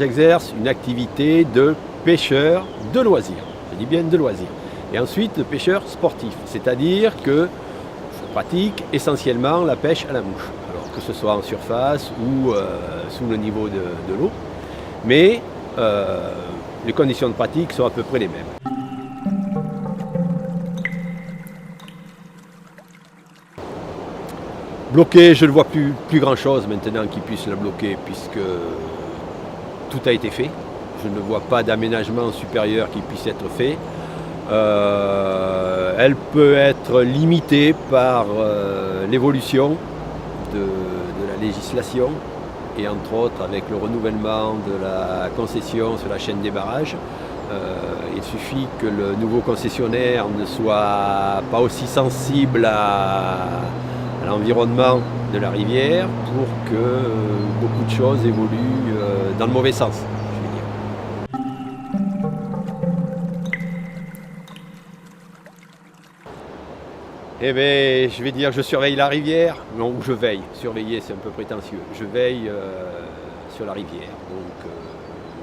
j'exerce une activité de pêcheur de loisirs. Je dis bien de loisirs. Et ensuite de pêcheur sportif, c'est-à-dire que je pratique essentiellement la pêche à la mouche. Alors que ce soit en surface ou sous le niveau de l'eau. Mais les conditions de pratique sont à peu près les mêmes. Bloquer, je ne vois plus grand-chose maintenant qui puisse la bloquer puisque tout a été fait. Je ne vois pas d'aménagement supérieur qui puisse être fait. Elle peut être limitée par l'évolution de la législation et entre autres avec le renouvellement de la concession sur la chaîne des barrages. Il suffit que le nouveau concessionnaire ne soit pas aussi sensible à l'environnement de la rivière pour que beaucoup de choses évoluent dans le mauvais sens, je vais dire. Eh bien, je vais dire, je surveille la rivière. Non, je veille. Surveiller, c'est un peu prétentieux. Je veille sur la rivière. Donc,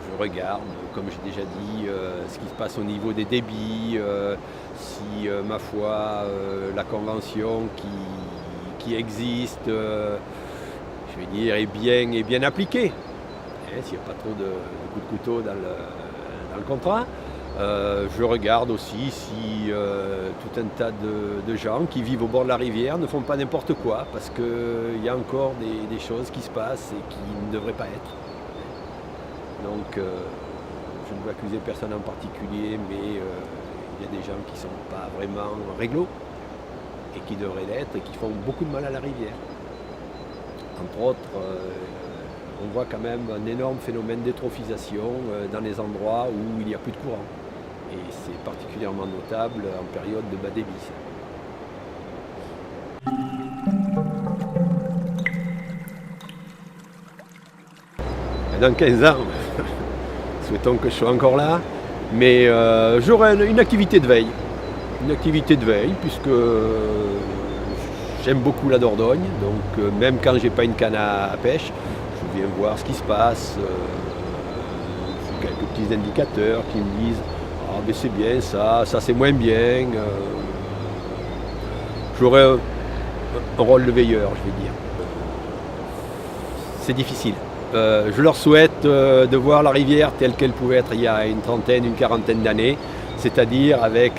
je regarde, comme j'ai déjà dit, ce qui se passe au niveau des débits, si, ma foi, la convention qui existe, je vais dire, est bien appliquée. S'il n'y a pas trop de coups de couteau dans le contrat. Je regarde aussi si tout un tas de gens qui vivent au bord de la rivière ne font pas n'importe quoi, parce qu'il y a encore des choses qui se passent et qui ne devraient pas être. Donc je ne veux accuser personne en particulier, mais il y a des gens qui ne sont pas vraiment réglo et qui devraient l'être et qui font beaucoup de mal à la rivière. Entre autres, on voit quand même un énorme phénomène d'étrophisation dans les endroits où il n'y a plus de courant. Et c'est particulièrement notable en période de bas débit. Dans 15 ans, souhaitons que je sois encore là, mais j'aurai une activité de veille. Une activité de veille, puisque j'aime beaucoup la Dordogne, donc même quand j'ai pas une canne à pêche, je viens voir ce qui se passe. J'ai quelques petits indicateurs qui me disent « Ah mais c'est bien ça c'est moins bien ». J'aurai un rôle de veilleur, je vais dire. C'est difficile. Je leur souhaite de voir la rivière telle qu'elle pouvait être il y a une trentaine, une quarantaine d'années, c'est-à-dire avec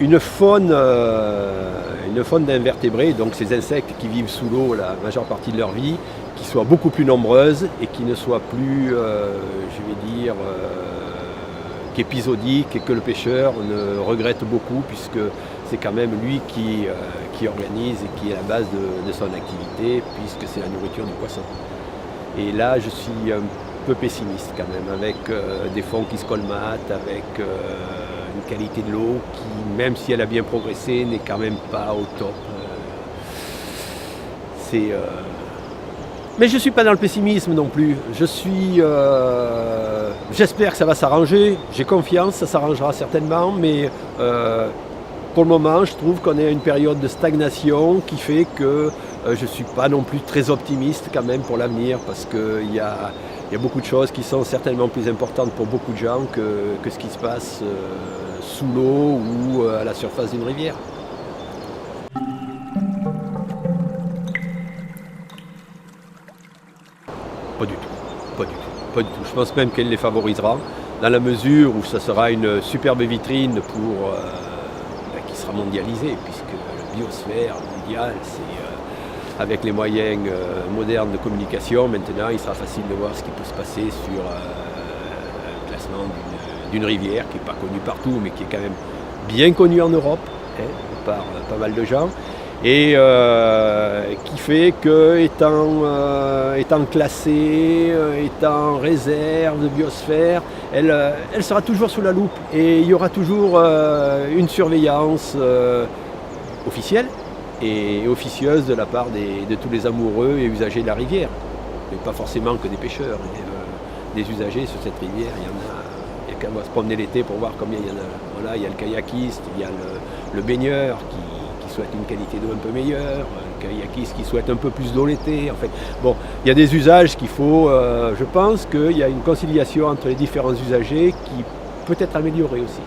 une faune d'invertébrés, donc ces insectes qui vivent sous l'eau la majeure partie de leur vie, qui soient beaucoup plus nombreuses et qui ne soient plus, je vais dire, qu'épisodiques et que le pêcheur ne regrette beaucoup puisque c'est quand même lui qui organise et qui est la base de son activité puisque c'est la nourriture du poisson. Et là, je suis un peu pessimiste quand même, avec des fonds qui se colmatent, avec une qualité de l'eau qui, même si elle a bien progressé, n'est quand même pas au top. Mais je ne suis pas dans le pessimisme non plus. J'espère que ça va s'arranger, j'ai confiance, ça s'arrangera certainement, mais pour le moment, je trouve qu'on est à une période de stagnation qui fait que je ne suis pas non plus très optimiste quand même pour l'avenir, parce qu'il y a beaucoup de choses qui sont certainement plus importantes pour beaucoup de gens que ce qui se passe sous l'eau ou à la surface d'une rivière. Pas du tout. Je pense même qu'elle les favorisera, dans la mesure où ça sera une superbe vitrine qui sera mondialisée, puisque la biosphère mondiale, c'est avec les moyens modernes de communication, maintenant il sera facile de voir ce qui peut se passer sur un classement d'une rivière qui n'est pas connue partout, mais qui est quand même bien connue en Europe, par pas mal de gens. Et qui fait que, étant classée, étant réserve de biosphère, elle sera toujours sous la loupe et il y aura toujours une surveillance officielle et officieuse de la part de tous les amoureux et usagers de la rivière. Mais pas forcément que des pêcheurs, des usagers sur cette rivière, il y a qu'à se promener l'été pour voir combien il y en a. Voilà, il y a le kayakiste, il y a le baigneur qui souhaite une qualité d'eau un peu meilleure. Il y a qui souhaitent un peu plus d'eau l'été. En fait. Bon, il y a des usages qu'il faut, je pense qu'il y a une conciliation entre les différents usagers qui peut être améliorée aussi.